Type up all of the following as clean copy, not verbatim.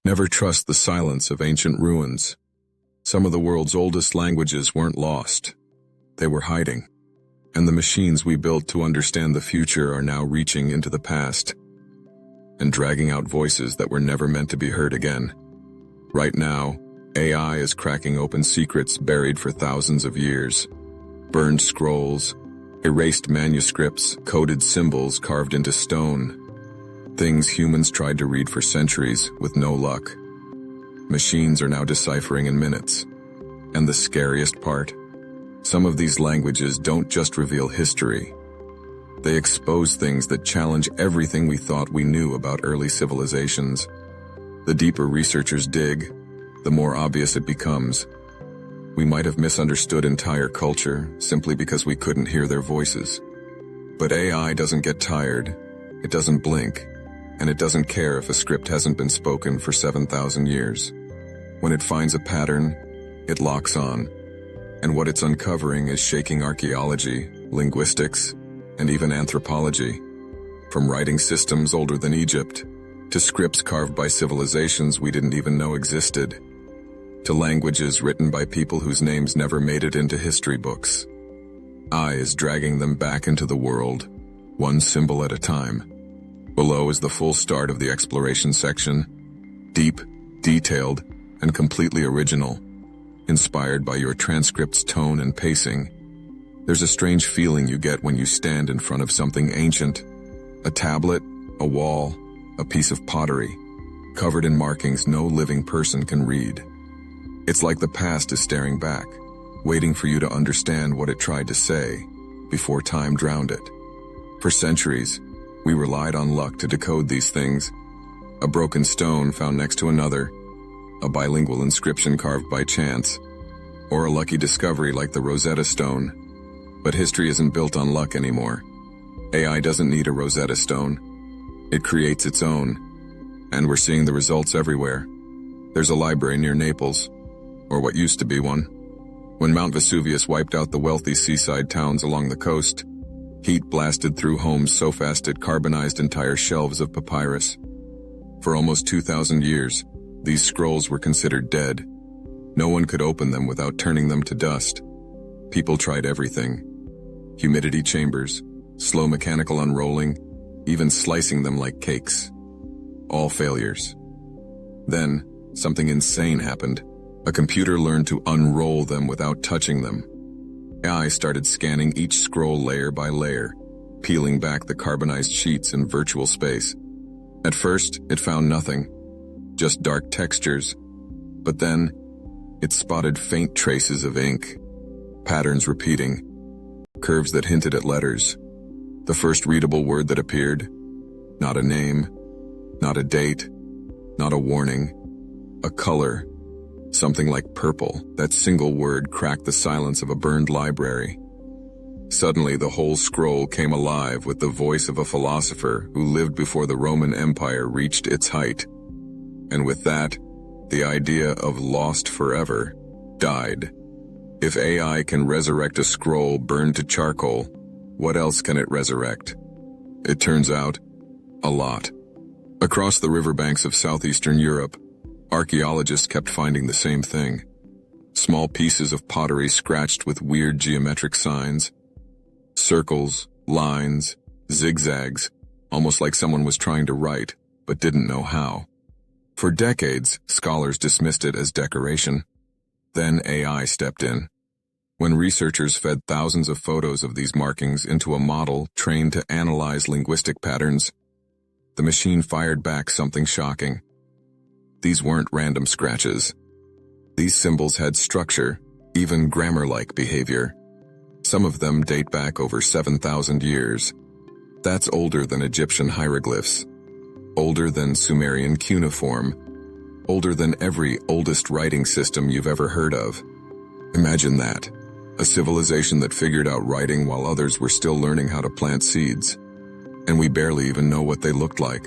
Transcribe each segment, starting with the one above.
Never trust the silence of ancient ruins. Some of the world's oldest languages weren't lost. They were hiding. And the machines we built to understand the future are now reaching into the past and dragging out voices that were never meant to be heard again. Right now, AI is cracking open secrets buried for thousands of years. Burned scrolls, erased manuscripts, coded symbols carved into stone. Things humans tried to read for centuries with no luck. Machines are now deciphering in minutes. And the scariest part? Some of these languages don't just reveal history. They expose things that challenge everything we thought we knew about early civilizations. The deeper researchers dig, the more obvious it becomes. We might have misunderstood entire culture simply because we couldn't hear their voices. But AI doesn't get tired, it doesn't blink, and it doesn't care if a script hasn't been spoken for 7,000 years. When it finds a pattern, it locks on. And what it's uncovering is shaking archaeology, linguistics, and even anthropology. From writing systems older than Egypt, to scripts carved by civilizations we didn't even know existed, to languages written by people whose names never made it into history books. AI is dragging them back into the world, one symbol at a time. Below is the full start of the exploration section. Deep, detailed, and completely original. Inspired by your transcript's tone and pacing. There's a strange feeling you get when you stand in front of something ancient. A tablet, a wall, a piece of pottery, covered in markings no living person can read. It's like the past is staring back, waiting for you to understand what it tried to say, before time drowned it. For centuries, we relied on luck to decode these things. A broken stone found next to another, a bilingual inscription carved by chance, or a lucky discovery like the Rosetta Stone. But history isn't built on luck anymore. AI doesn't need a Rosetta Stone. It creates its own. And we're seeing the results everywhere. There's a library near Naples, or what used to be one. When Mount Vesuvius wiped out the wealthy seaside towns along the coast, heat blasted through homes so fast it carbonized entire shelves of papyrus. For almost 2,000 years, these scrolls were considered dead. No one could open them without turning them to dust. People tried everything. Humidity chambers, slow mechanical unrolling, even slicing them like cakes. All failures. Then, something insane happened. A computer learned to unroll them without touching them. AI started scanning each scroll layer by layer, peeling back the carbonized sheets in virtual space. At first, it found nothing. Just dark textures. But then, it spotted faint traces of ink. Patterns repeating. Curves that hinted at letters. The first readable word that appeared. Not a name. Not a date. Not a warning. A color. Something like purple. That single word cracked the silence of a burned library. Suddenly, the whole scroll came alive with the voice of a philosopher who lived before the Roman Empire reached its height. And with that, the idea of lost forever died. If AI can resurrect a scroll burned to charcoal, what else can it resurrect? It turns out, a lot. Across the riverbanks of southeastern Europe, archaeologists kept finding the same thing. Small pieces of pottery scratched with weird geometric signs. Circles, lines, zigzags, almost like someone was trying to write, but didn't know how. For decades, scholars dismissed it as decoration. Then AI stepped in. When researchers fed thousands of photos of these markings into a model trained to analyze linguistic patterns, the machine fired back something shocking. These weren't random scratches. These symbols had structure, even grammar-like behavior. Some of them date back over 7,000 years. That's older than Egyptian hieroglyphs. Older than Sumerian cuneiform. Older than every oldest writing system you've ever heard of. Imagine that. A civilization that figured out writing while others were still learning how to plant seeds. And we barely even know what they looked like.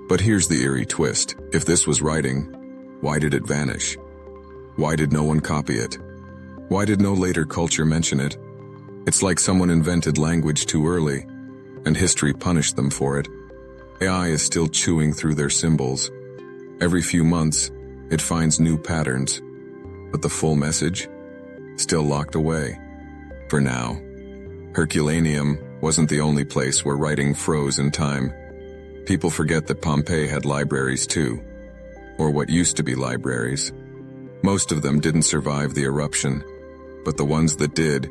But here's the eerie twist. If this was writing, why did it vanish? Why did no one copy it? Why did no later culture mention it? It's like someone invented language too early, and history punished them for it. AI is still chewing through their symbols, Every few months, it finds new patterns, but the full message? Still locked away. For now. Herculaneum wasn't the only place where writing froze in time. People forget that Pompeii had libraries too, or what used to be libraries. Most of them didn't survive the eruption, but the ones that did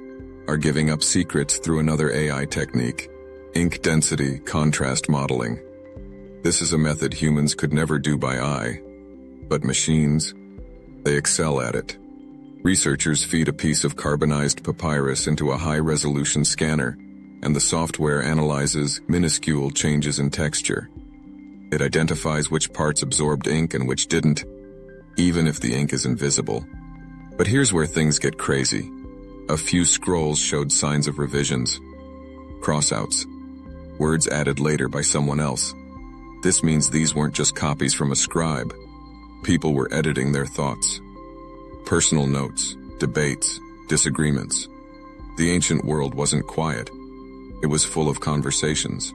are giving up secrets through another AI technique, ink density contrast modeling. This is a method humans could never do by eye, but machines, they excel at it. Researchers feed a piece of carbonized papyrus into a high-resolution scanner, and the software analyzes minuscule changes in texture. It identifies which parts absorbed ink and which didn't, even if the ink is invisible. But here's where things get crazy. A few scrolls showed signs of revisions. Crossouts. Words added later by someone else. This means these weren't just copies from a scribe. People were editing their thoughts. Personal notes, debates, disagreements. The ancient world wasn't quiet. It was full of conversations.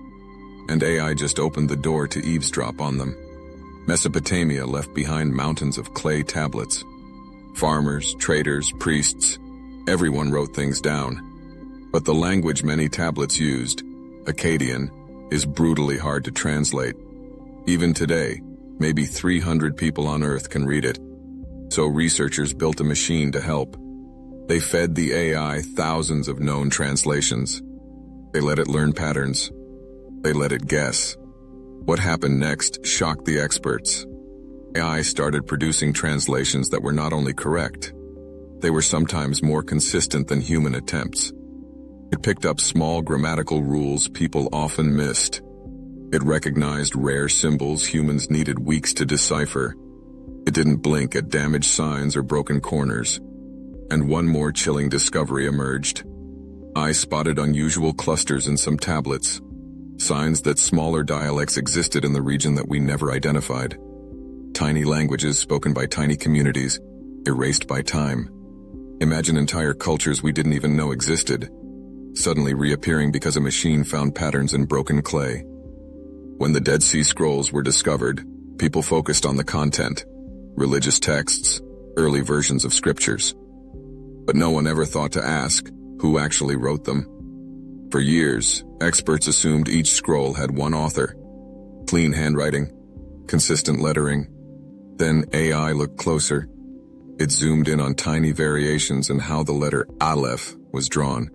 And AI just opened the door to eavesdrop on them. Mesopotamia left behind mountains of clay tablets. Farmers, traders, priests, everyone wrote things down. But the language many tablets used, Akkadian, is brutally hard to translate. Even today, maybe 300 people on Earth can read it. So researchers built a machine to help. They fed the AI thousands of known translations. They let it learn patterns. They let it guess. What happened next shocked the experts. AI started producing translations that were not only correct, they were sometimes more consistent than human attempts. It picked up small grammatical rules people often missed. It recognized rare symbols humans needed weeks to decipher. It didn't blink at damaged signs or broken corners. And one more chilling discovery emerged. I spotted unusual clusters in some tablets, signs that smaller dialects existed in the region that we never identified. Tiny languages spoken by tiny communities, erased by time. Imagine entire cultures we didn't even know existed, suddenly reappearing because a machine found patterns in broken clay. When the Dead Sea Scrolls were discovered, people focused on the content, religious texts, early versions of scriptures. But no one ever thought to ask who actually wrote them. For years, experts assumed each scroll had one author. Clean handwriting, consistent lettering. Then AI looked closer. It zoomed in on tiny variations in how the letter Aleph was drawn.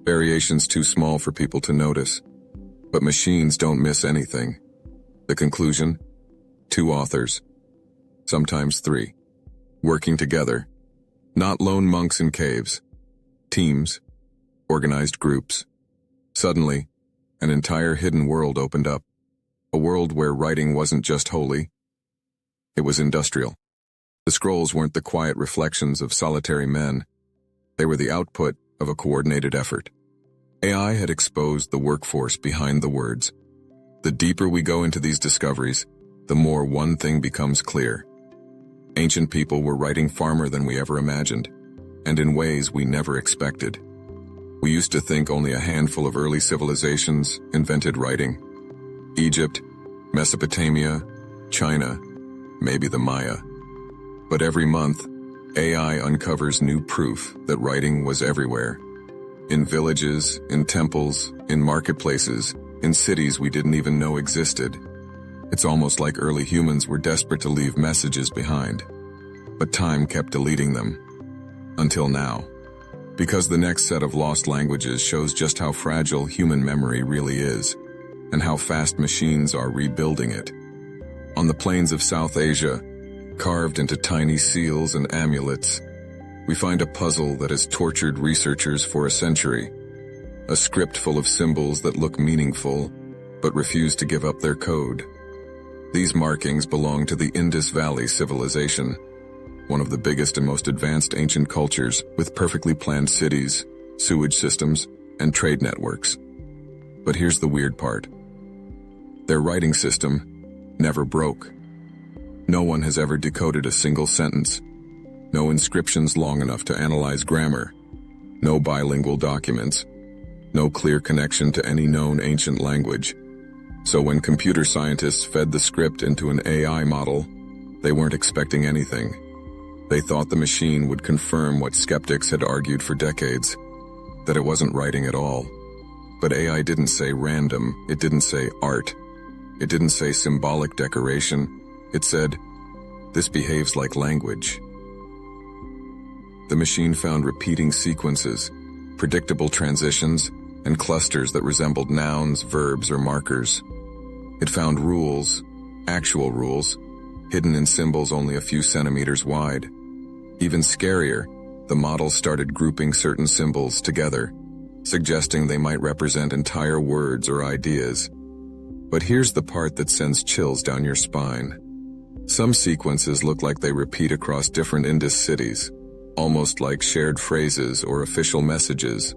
Variations too small for people to notice. But machines don't miss anything. The conclusion? 2 authors. Sometimes 3. Working together. Not lone monks in caves. Teams. Organized groups. Suddenly, an entire hidden world opened up. A world where writing wasn't just holy. It was industrial. The scrolls weren't the quiet reflections of solitary men. They were the output of a coordinated effort. AI had exposed the workforce behind the words. The deeper we go into these discoveries, the more one thing becomes clear. Ancient people were writing farther than we ever imagined, and in ways we never expected. We used to think only a handful of early civilizations invented writing. Egypt, Mesopotamia, China, maybe the Maya. But every month, AI uncovers new proof that writing was everywhere. In villages, in temples, in marketplaces, in cities we didn't even know existed. It's almost like early humans were desperate to leave messages behind. But time kept deleting them. Until now. Because the next set of lost languages shows just how fragile human memory really is, and how fast machines are rebuilding it. On the plains of South Asia, carved into tiny seals and amulets, we find a puzzle that has tortured researchers for a century. A script full of symbols that look meaningful, but refuse to give up their code. These markings belong to the Indus Valley civilization, one of the biggest and most advanced ancient cultures with perfectly planned cities, sewage systems, and trade networks. But here's the weird part. Their writing system never broke. No one has ever decoded a single sentence. No inscriptions long enough to analyze grammar. No bilingual documents. No clear connection to any known ancient language. So when computer scientists fed the script into an AI model, They weren't expecting anything. They thought the machine would confirm what skeptics had argued for decades, that it wasn't writing at all. But AI didn't say random, it didn't say art, it didn't say symbolic decoration. It said, "This behaves like language." The machine found repeating sequences, predictable transitions, and clusters that resembled nouns, verbs, or markers. It found rules, actual rules, hidden in symbols only a few centimeters wide. Even scarier, the model started grouping certain symbols together, suggesting they might represent entire words or ideas. But here's the part that sends chills down your spine. Some sequences look like they repeat across different Indus cities, almost like shared phrases or official messages.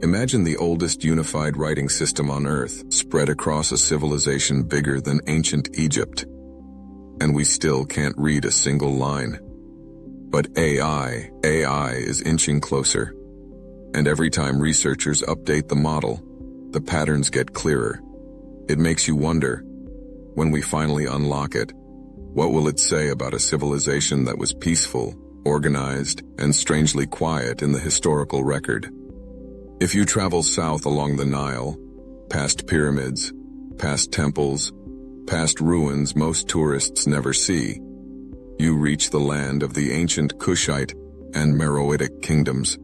Imagine the oldest unified writing system on Earth spread across a civilization bigger than ancient Egypt. And we still can't read a single line. But AI is inching closer. And every time researchers update the model, the patterns get clearer. It makes you wonder, when we finally unlock it, what will it say about a civilization that was peaceful, organized, and strangely quiet in the historical record? If you travel south along the Nile, past pyramids, past temples, past ruins most tourists never see, you reach the land of the ancient Kushite and Meroitic kingdoms.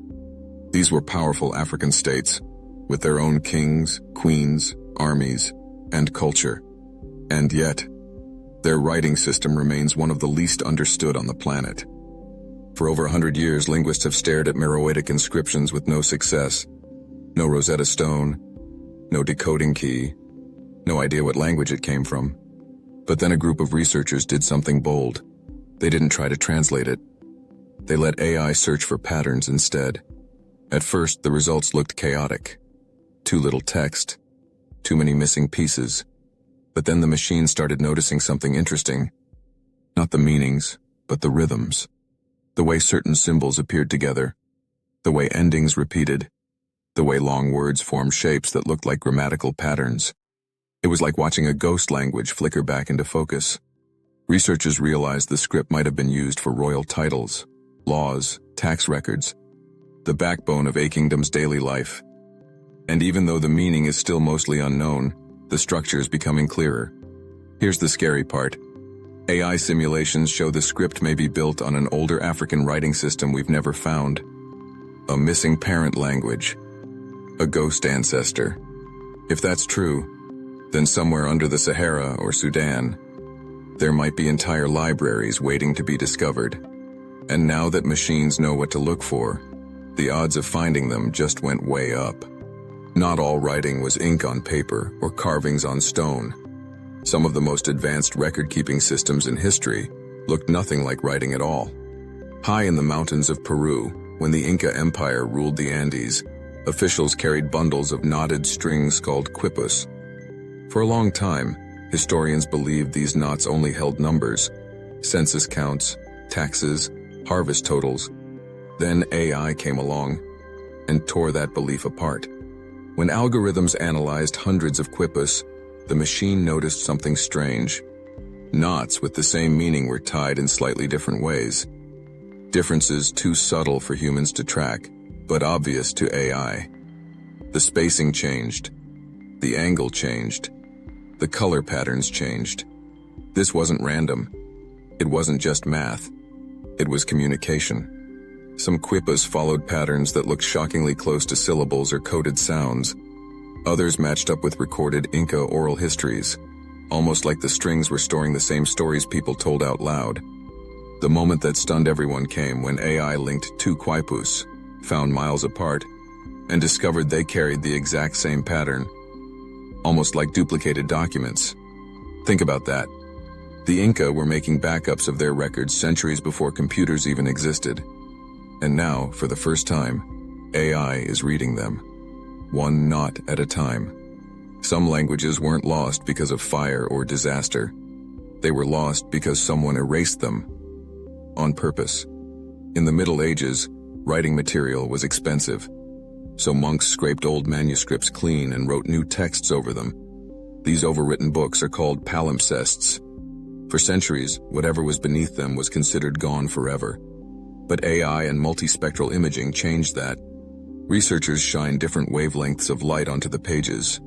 These were powerful African states, with their own kings, queens, armies, and culture. And yet, their writing system remains one of the least understood on the planet. For over 100 years, linguists have stared at Meroitic inscriptions with no success. No Rosetta Stone, no decoding key, no idea what language it came from. But then a group of researchers did something bold. They didn't try to translate it. They let AI search for patterns instead. At first, the results looked chaotic. Too little text, too many missing pieces. But then the machine started noticing something interesting. Not the meanings, but the rhythms. The way certain symbols appeared together. The way endings repeated. The way long words formed shapes that looked like grammatical patterns. It was like watching a ghost language flicker back into focus. Researchers realized the script might have been used for royal titles, laws, tax records, the backbone of a kingdom's daily life. And even though the meaning is still mostly unknown, the structure is becoming clearer. Here's the scary part. AI simulations show the script may be built on an older African writing system we've never found. A missing parent language. A ghost ancestor. If that's true, then somewhere under the Sahara or Sudan, there might be entire libraries waiting to be discovered. And now that machines know what to look for, the odds of finding them just went way up. Not all writing was ink on paper or carvings on stone. Some of the most advanced record-keeping systems in history looked nothing like writing at all. High in the mountains of Peru, when the Inca Empire ruled the Andes, officials carried bundles of knotted strings called quipus. For a long time, historians believed these knots only held numbers, census counts, taxes, harvest totals. Then AI came along and tore that belief apart. When algorithms analyzed hundreds of quipus, the machine noticed something strange. Knots with the same meaning were tied in slightly different ways. Differences too subtle for humans to track, but obvious to AI. The spacing changed. The angle changed. The color patterns changed. This wasn't random. It wasn't just math. It was communication. Some quipus followed patterns that looked shockingly close to syllables or coded sounds. Others matched up with recorded Inca oral histories, almost like the strings were storing the same stories people told out loud. The moment that stunned everyone came when AI linked two quipus, found miles apart, and discovered they carried the exact same pattern, almost like duplicated documents. Think about that. The Inca were making backups of their records centuries before computers even existed. And now, for the first time, AI is reading them, one knot at a time. Some languages weren't lost because of fire or disaster. They were lost because someone erased them, on purpose. In the Middle Ages, writing material was expensive, so monks scraped old manuscripts clean and wrote new texts over them. These overwritten books are called palimpsests. For centuries, whatever was beneath them was considered gone forever. But AI and multispectral imaging changed that. Researchers shine different wavelengths of light onto the pages,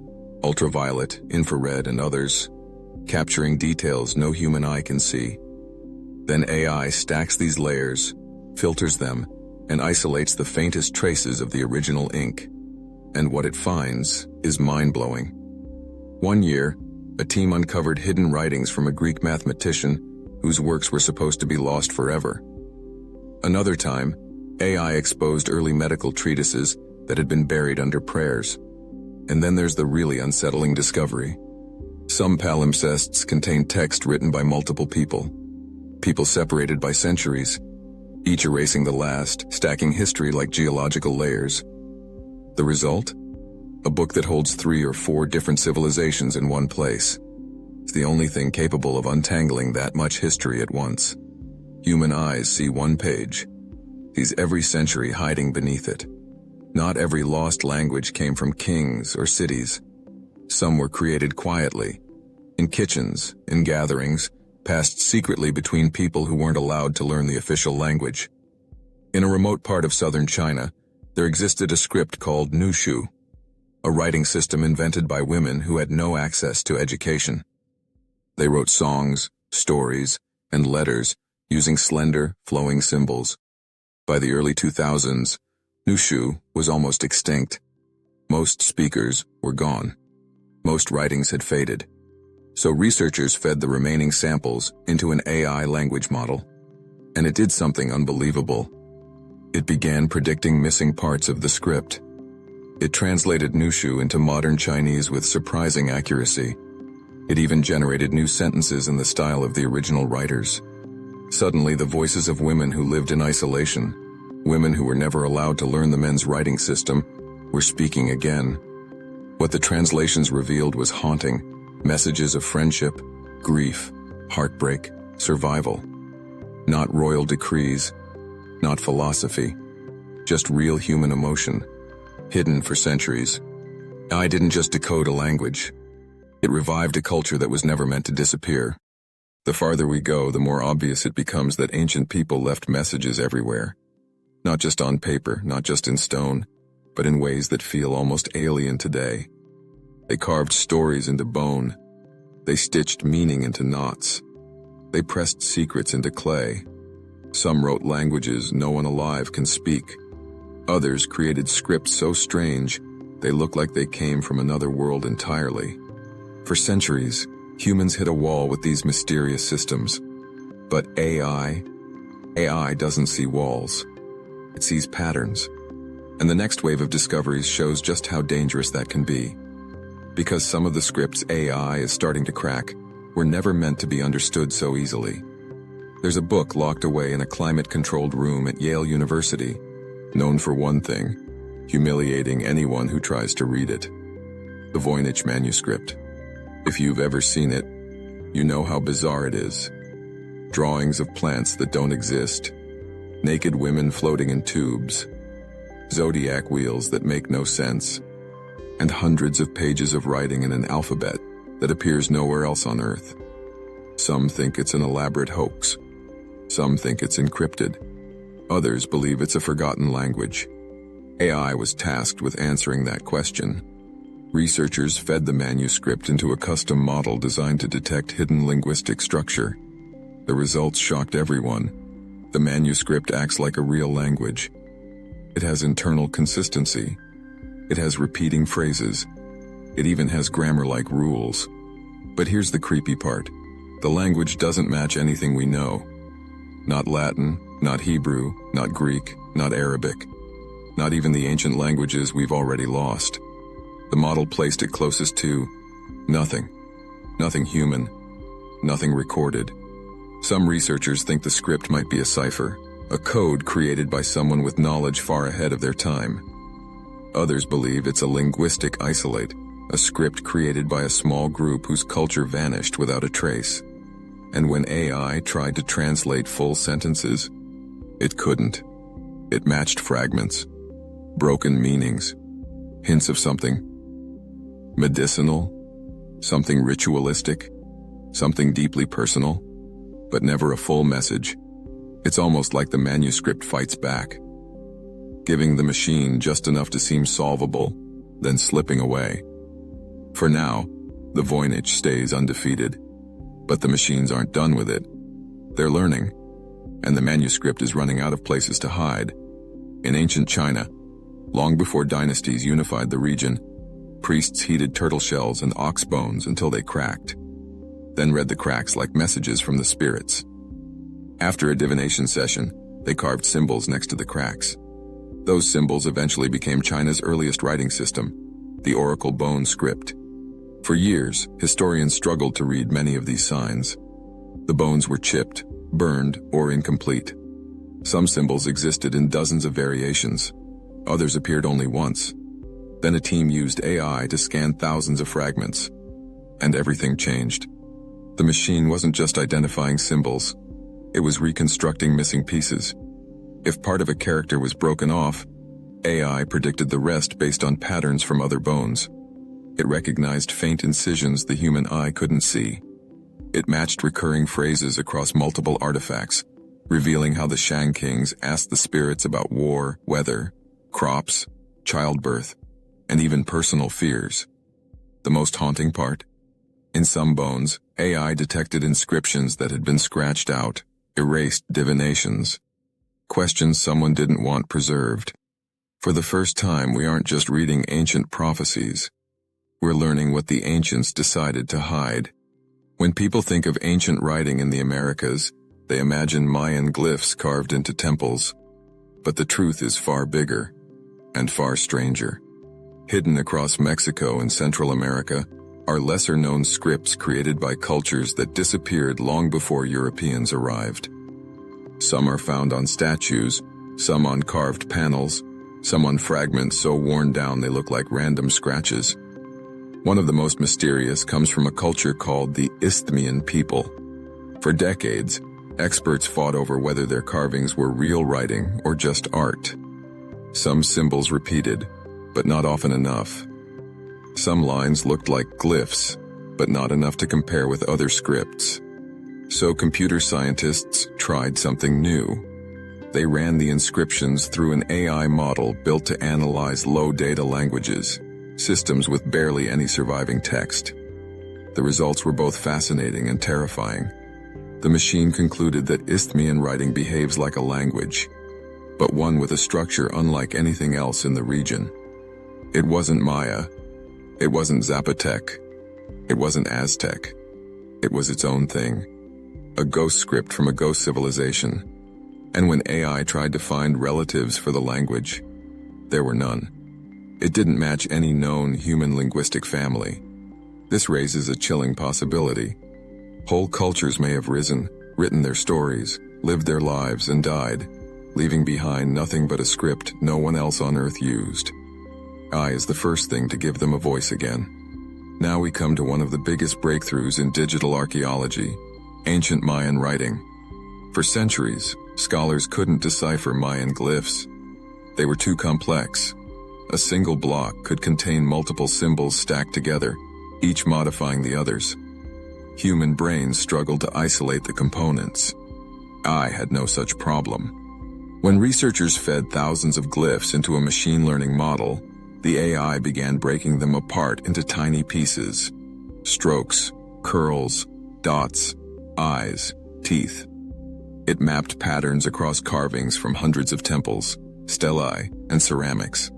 ultraviolet, infrared, and others, capturing details no human eye can see. Then AI stacks these layers, filters them, and isolates the faintest traces of the original ink. And what it finds is mind-blowing. One year, a team uncovered hidden writings from a Greek mathematician whose works were supposed to be lost forever. Another time, AI exposed early medical treatises that had been buried under prayers. And then there's the really unsettling discovery. Some palimpsests contain text written by multiple people separated by centuries, each erasing the last, stacking history like geological layers. The result? A book that holds 3 or 4 different civilizations in one place. It's the only thing capable of untangling that much history at once. Human eyes see one page, sees every century hiding beneath it. Not every lost language came from kings or cities. Some were created quietly, in kitchens, in gatherings, passed secretly between people who weren't allowed to learn the official language. In a remote part of southern China, there existed a script called Nushu, a writing system invented by women who had no access to education. They wrote songs, stories, and letters using slender, flowing symbols. By the early 2000s, Nushu was almost extinct. Most speakers were gone. Most writings had faded. So researchers fed the remaining samples into an AI language model. And it did something unbelievable. It began predicting missing parts of the script. It translated Nushu into modern Chinese with surprising accuracy. It even generated new sentences in the style of the original writers. Suddenly, the voices of women who lived in isolation, women who were never allowed to learn the men's writing system, were speaking again. What the translations revealed was haunting. Messages of friendship, grief, heartbreak, survival. Not royal decrees, not philosophy, just real human emotion, hidden for centuries. AI didn't just decode a language. It revived a culture that was never meant to disappear. The farther we go, the more obvious it becomes that ancient people left messages everywhere. Not just on paper, not just in stone, but in ways that feel almost alien today. They carved stories into bone. They stitched meaning into knots. They pressed secrets into clay. Some wrote languages no one alive can speak. Others created scripts so strange, they look like they came from another world entirely. For centuries, humans hit a wall with these mysterious systems. But AI doesn't see walls. It sees patterns. And the next wave of discoveries shows just how dangerous that can be. Because some of the scripts AI is starting to crack were never meant to be understood so easily. There's a book locked away in a climate-controlled room at Yale University, known for one thing, humiliating anyone who tries to read it. The Voynich manuscript. If you've ever seen it, you know how bizarre it is. Drawings of plants that don't exist, naked women floating in tubes, zodiac wheels that make no sense, and hundreds of pages of writing in an alphabet that appears nowhere else on Earth. Some think it's an elaborate hoax. Some think it's encrypted. Others believe it's a forgotten language. AI was tasked with answering that question. Researchers fed the manuscript into a custom model designed to detect hidden linguistic structure. The results shocked everyone. The manuscript acts like a real language. It has internal consistency. It has repeating phrases. It even has grammar-like rules. But here's the creepy part. The language doesn't match anything we know. Not Latin, not Hebrew, not Greek, not Arabic. Not even the ancient languages we've already lost. The model placed it closest to nothing. Nothing human. Nothing recorded. Some researchers think the script might be a cipher, a code created by someone with knowledge far ahead of their time. Others believe it's a linguistic isolate, a script created by a small group whose culture vanished without a trace. And when AI tried to translate full sentences, it couldn't. It matched fragments, broken meanings, hints of something medicinal, something ritualistic, something deeply personal. but never a full message. It's almost like the manuscript fights back, giving the machine just enough to seem solvable, then slipping away. For now, the Voynich stays undefeated, but the machines aren't done with it. They're learning, and the manuscript is running out of places to hide. In ancient China, long before dynasties unified the region, priests heated turtle shells and ox bones until they cracked, then read the cracks like messages from the spirits. After a divination session, they carved symbols next to the cracks. Those symbols eventually became China's earliest writing system, the oracle bone script. For years, historians struggled to read many of these signs. The bones were chipped, burned, or incomplete. Some symbols existed in dozens of variations. Others appeared only once. Then a team used AI to scan thousands of fragments. And everything changed. The machine wasn't just identifying symbols. It was reconstructing missing pieces. If part of a character was broken off, AI predicted the rest based on patterns from other bones. It recognized faint incisions the human eye couldn't see. It matched recurring phrases across multiple artifacts, revealing how the Shang Kings asked the spirits about war, weather, crops, childbirth, and even personal fears. The most haunting part? In some bones, AI detected inscriptions that had been scratched out, erased divinations, questions someone didn't want preserved. For the first time, we aren't just reading ancient prophecies. We're learning what the ancients decided to hide. When people think of ancient writing in the Americas, they imagine Mayan glyphs carved into temples. But the truth is far bigger and far stranger. Hidden across Mexico and Central America are lesser-known scripts created by cultures that disappeared long before Europeans arrived. Some are found on statues, some on carved panels, some on fragments so worn down they look like random scratches. One of the most mysterious comes from a culture called the Isthmian people. For decades, experts fought over whether their carvings were real writing or just art. Some symbols repeated, but not often enough. Some lines looked like glyphs, but not enough to compare with other scripts. So computer scientists tried something new. They ran the inscriptions through an AI model built to analyze low data languages, systems with barely any surviving text. The results were both fascinating and terrifying. The machine concluded that Isthmian writing behaves like a language, but one with a structure unlike anything else in the region. It wasn't Maya. It wasn't Zapotec. It wasn't Aztec. It was its own thing. A ghost script from a ghost civilization. And when AI tried to find relatives for the language, there were none. It didn't match any known human linguistic family. This raises a chilling possibility. Whole cultures may have risen, written their stories, lived their lives, and died, leaving behind nothing but a script no one else on Earth used. AI is the first thing to give them a voice again. Now we come to one of the biggest breakthroughs in digital archaeology, ancient Mayan writing. For centuries, scholars couldn't decipher Mayan glyphs. They were too complex. A single block could contain multiple symbols stacked together, each modifying the others. Human brains struggled to isolate the components. AI had no such problem. When researchers fed thousands of glyphs into a machine learning model, the AI began breaking them apart into tiny pieces. Strokes, curls, dots, eyes, teeth. It mapped patterns across carvings from hundreds of temples, stelae, and ceramics.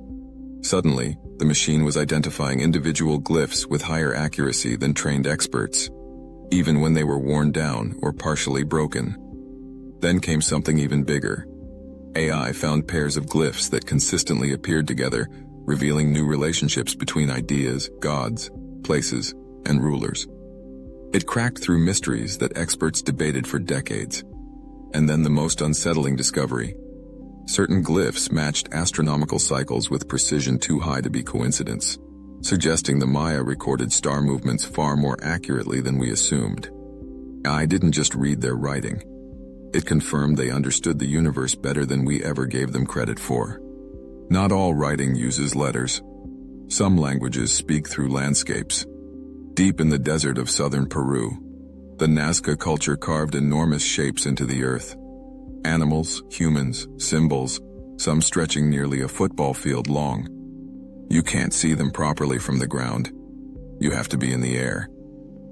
Suddenly, the machine was identifying individual glyphs with higher accuracy than trained experts, even when they were worn down or partially broken. Then came something even bigger. AI found pairs of glyphs that consistently appeared together, revealing new relationships between ideas, gods, places, and rulers. It cracked through mysteries that experts debated for decades. And then the most unsettling discovery. Certain glyphs matched astronomical cycles with precision too high to be coincidence, suggesting the Maya recorded star movements far more accurately than we assumed. AI didn't just read their writing. It confirmed they understood the universe better than we ever gave them credit for. Not all writing uses letters. Some languages speak through landscapes. Deep in the desert of southern Peru, The Nazca culture carved enormous shapes into the earth. Animals, humans, symbols, some stretching nearly a football field long. You can't see them properly from the ground. You have to be in the air.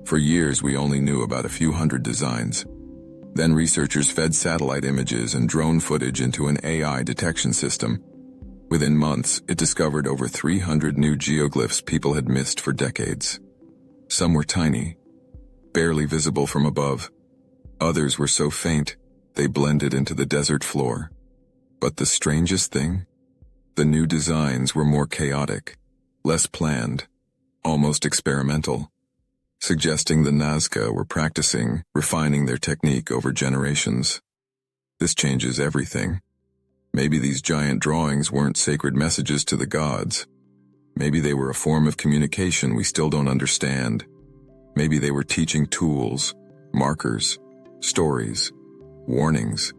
For years, we only knew about a few hundred designs. Then researchers fed satellite images and drone footage into an AI detection system. Within months, it discovered over 300 new geoglyphs people had missed for decades. Some were tiny, barely visible from above. Others were so faint, they blended into the desert floor. But the strangest thing? The new designs were more chaotic, less planned, almost experimental, suggesting the Nazca were practicing, refining their technique over generations. This changes everything. Maybe these giant drawings weren't sacred messages to the gods. Maybe they were a form of communication we still don't understand. Maybe they were teaching tools, markers, stories, warnings.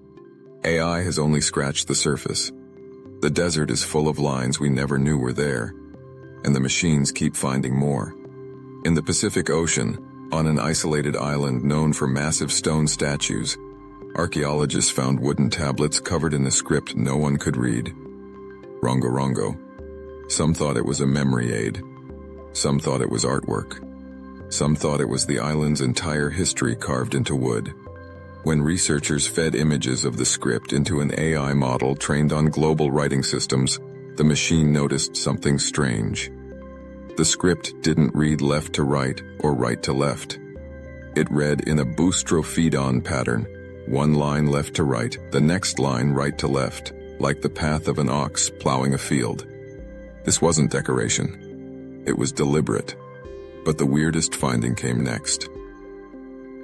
AI has only scratched the surface. The desert is full of lines we never knew were there, and the machines keep finding more. In the Pacific Ocean, on an isolated island known for massive stone statues, archaeologists found wooden tablets covered in a script no one could read. Rongo Rongo. Some thought it was a memory aid. Some thought it was artwork. Some thought it was the island's entire history carved into wood. When researchers fed images of the script into an AI model trained on global writing systems, the machine noticed something strange. The script didn't read left to right or right to left. It read in a boustrophodon pattern, one line left to right, the next line right to left, like the path of an ox plowing a field. This wasn't decoration. It was deliberate. But the weirdest finding came next.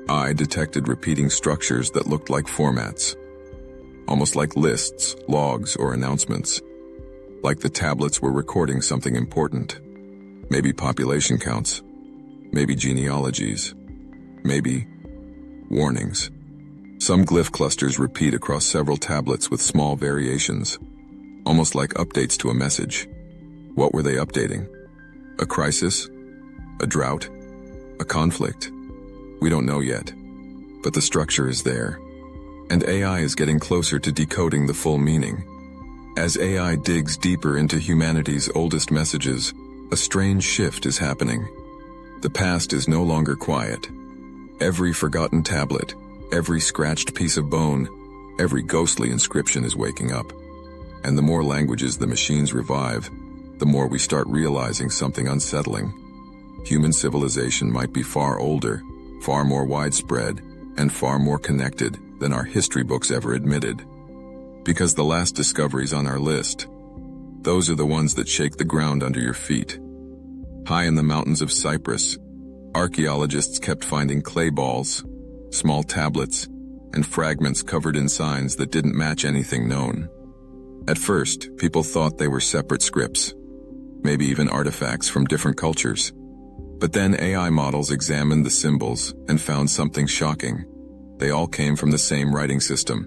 I detected repeating structures that looked like formats, almost like lists, logs, or announcements, like the tablets were recording something important. Maybe population counts, maybe genealogies, maybe warnings. Some glyph clusters repeat across several tablets with small variations, almost like updates to a message. What were they updating? A crisis? A drought? A conflict? We don't know yet, but the structure is there, and AI is getting closer to decoding the full meaning. As AI digs deeper into humanity's oldest messages, a strange shift is happening. The past is no longer quiet. Every forgotten tablet, every scratched piece of bone, every ghostly inscription is waking up. And the more languages the machines revive, the more we start realizing something unsettling. Human civilization might be far older, far more widespread, and far more connected than our history books ever admitted. Because the last discoveries on our list, those are the ones that shake the ground under your feet. High in the mountains of Cyprus, archaeologists kept finding clay balls, small tablets, and fragments covered in signs that didn't match anything known. At first, people thought they were separate scripts, maybe even artifacts from different cultures. But then AI models examined the symbols and found something shocking. They all came from the same writing system.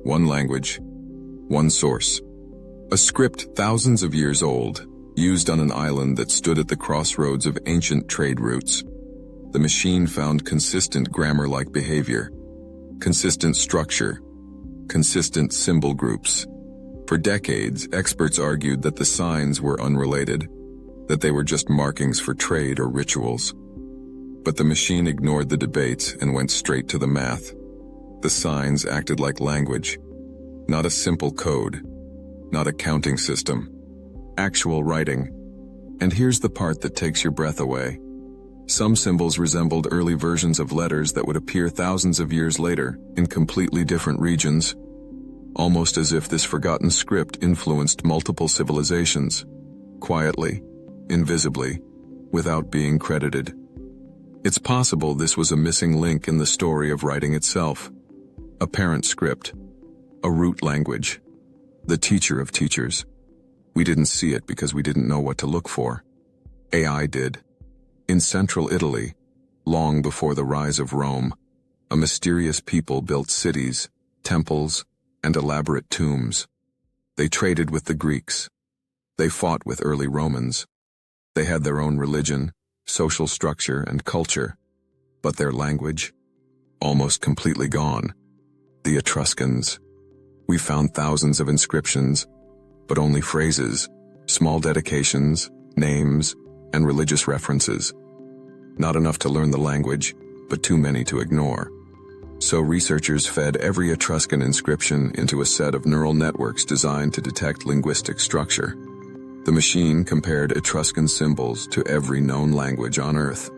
One language, one source. A script thousands of years old, used on an island that stood at the crossroads of ancient trade routes. The machine found consistent grammar-like behavior, consistent structure, consistent symbol groups. For decades, experts argued that the signs were unrelated, that they were just markings for trade or rituals. But the machine ignored the debates and went straight to the math. The signs acted like language, not a simple code, not a counting system, actual writing. And here's the part that takes your breath away. Some symbols resembled early versions of letters that would appear thousands of years later in completely different regions, almost as if this forgotten script influenced multiple civilizations, quietly, invisibly, without being credited. It's possible this was a missing link in the story of writing itself. A parent script, a root language, the teacher of teachers. We didn't see it because we didn't know what to look for. AI did. In central Italy, long before the rise of Rome, a mysterious people built cities, temples, and elaborate tombs. They traded with the Greeks. They fought with early Romans. They had their own religion, social structure, and culture. But their language? Almost completely gone. The Etruscans. We found thousands of inscriptions, but only phrases, small dedications, names, and religious references. Not enough to learn the language, but too many to ignore. So researchers fed every Etruscan inscription into a set of neural networks designed to detect linguistic structure. The machine compared Etruscan symbols to every known language on Earth.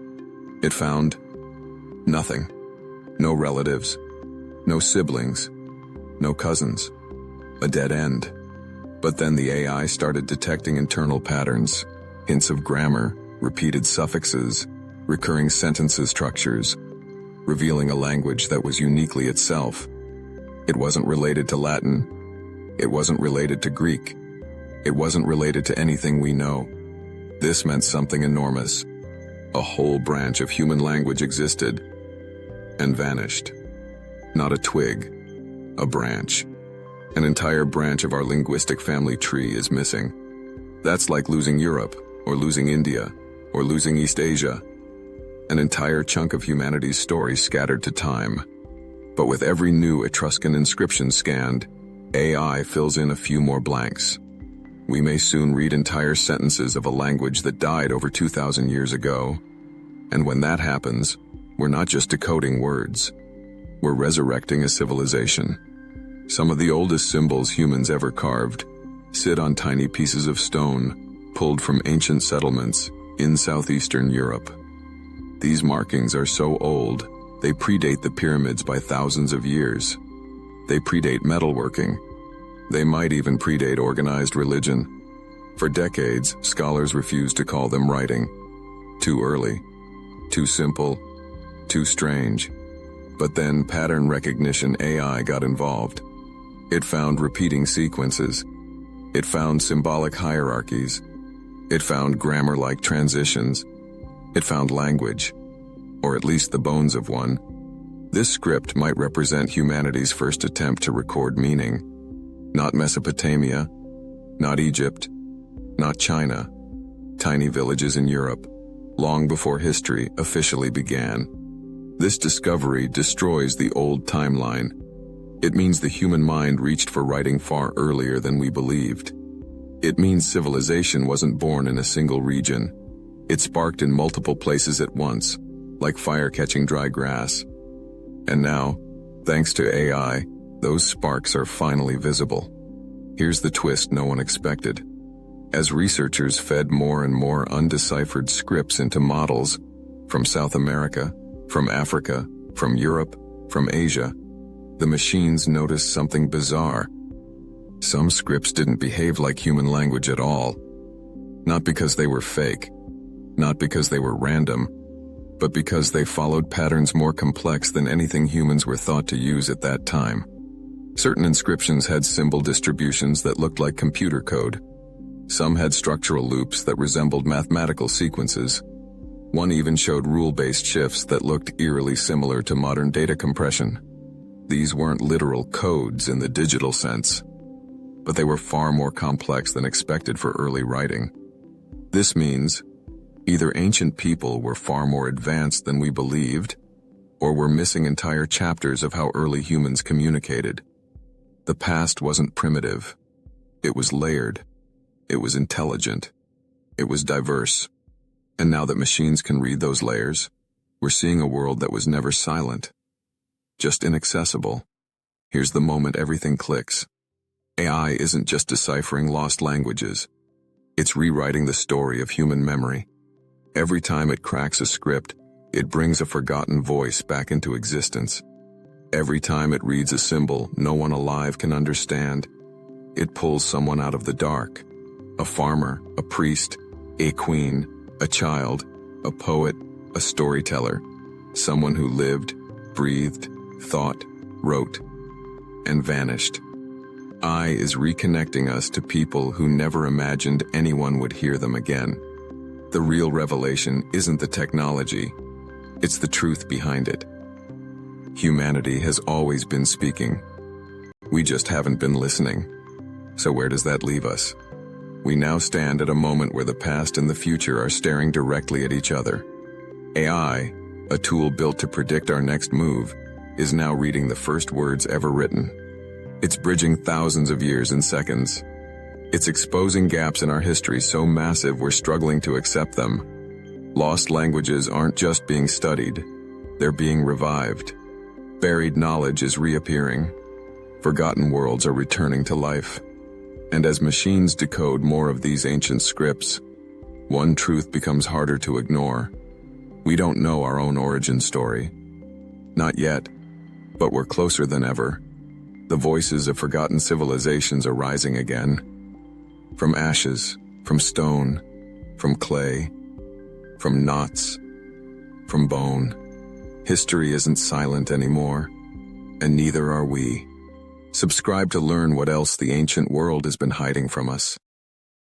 It found nothing. No relatives, no siblings, no cousins. A dead end. But then the AI started detecting internal patterns, hints of grammar, repeated suffixes, recurring sentences structures, revealing a language that was uniquely itself. It wasn't related to Latin. It wasn't related to Greek. It wasn't related to anything we know. This meant something enormous. A whole branch of human language existed and vanished. Not a twig, a branch. An entire branch of our linguistic family tree is missing. That's like losing Europe, or losing India, or losing East Asia. An entire chunk of humanity's story scattered to time. But with every new Etruscan inscription scanned, AI fills in a few more blanks. We may soon read entire sentences of a language that died over 2,000 years ago. And when that happens, we're not just decoding words. We're resurrecting a civilization. Some of the oldest symbols humans ever carved sit on tiny pieces of stone pulled from ancient settlements in southeastern Europe. These markings are so old, they predate the pyramids by thousands of years. They predate metalworking. They might even predate organized religion. For decades, scholars refused to call them writing. Too early, too simple, too strange. But then pattern recognition AI got involved. It found repeating sequences. It found symbolic hierarchies. It found grammar-like transitions. It found language, or at least the bones of one. This script might represent humanity's first attempt to record meaning. Not Mesopotamia, not Egypt, not China. Tiny villages in Europe, long before history officially began. This discovery destroys the old timeline. It means the human mind reached for writing far earlier than we believed. It means civilization wasn't born in a single region. It sparked in multiple places at once, like fire catching dry grass. And now, thanks to AI, those sparks are finally visible. Here's the twist no one expected. As researchers fed more and more undeciphered scripts into models, from South America, from Africa, from Europe, from Asia, the machines noticed something bizarre. Some scripts didn't behave like human language at all. Not because they were fake, not because they were random, but because they followed patterns more complex than anything humans were thought to use at that time. Certain inscriptions had symbol distributions that looked like computer code. Some had structural loops that resembled mathematical sequences. One even showed rule-based shifts that looked eerily similar to modern data compression. These weren't literal codes in the digital sense, but they were far more complex than expected for early writing. This means either ancient people were far more advanced than we believed, or we're missing entire chapters of how early humans communicated. The past wasn't primitive. It was layered. It was intelligent. It was diverse. And now that machines can read those layers, we're seeing a world that was never silent, just inaccessible. Here's the moment everything clicks. AI isn't just deciphering lost languages. It's rewriting the story of human memory. Every time it cracks a script, it brings a forgotten voice back into existence. Every time it reads a symbol no one alive can understand, it pulls someone out of the dark. A farmer, a priest, a queen, a child, a poet, a storyteller, someone who lived, breathed, thought, wrote, and vanished. AI is reconnecting us to people who never imagined anyone would hear them again. The real revelation isn't the technology, it's the truth behind it. Humanity has always been speaking. We just haven't been listening. So where does that leave us? We now stand at a moment where the past and the future are staring directly at each other. AI, a tool built to predict our next move, is now reading the first words ever written. It's bridging thousands of years in seconds. It's exposing gaps in our history so massive we're struggling to accept them. Lost languages aren't just being studied, they're being revived. Buried knowledge is reappearing. Forgotten worlds are returning to life. And as machines decode more of these ancient scripts, one truth becomes harder to ignore. We don't know our own origin story. Not yet, but we're closer than ever. The voices of forgotten civilizations are rising again. From ashes, from stone, from clay, from knots, from bone. History isn't silent anymore, and neither are we. Subscribe to learn what else the ancient world has been hiding from us.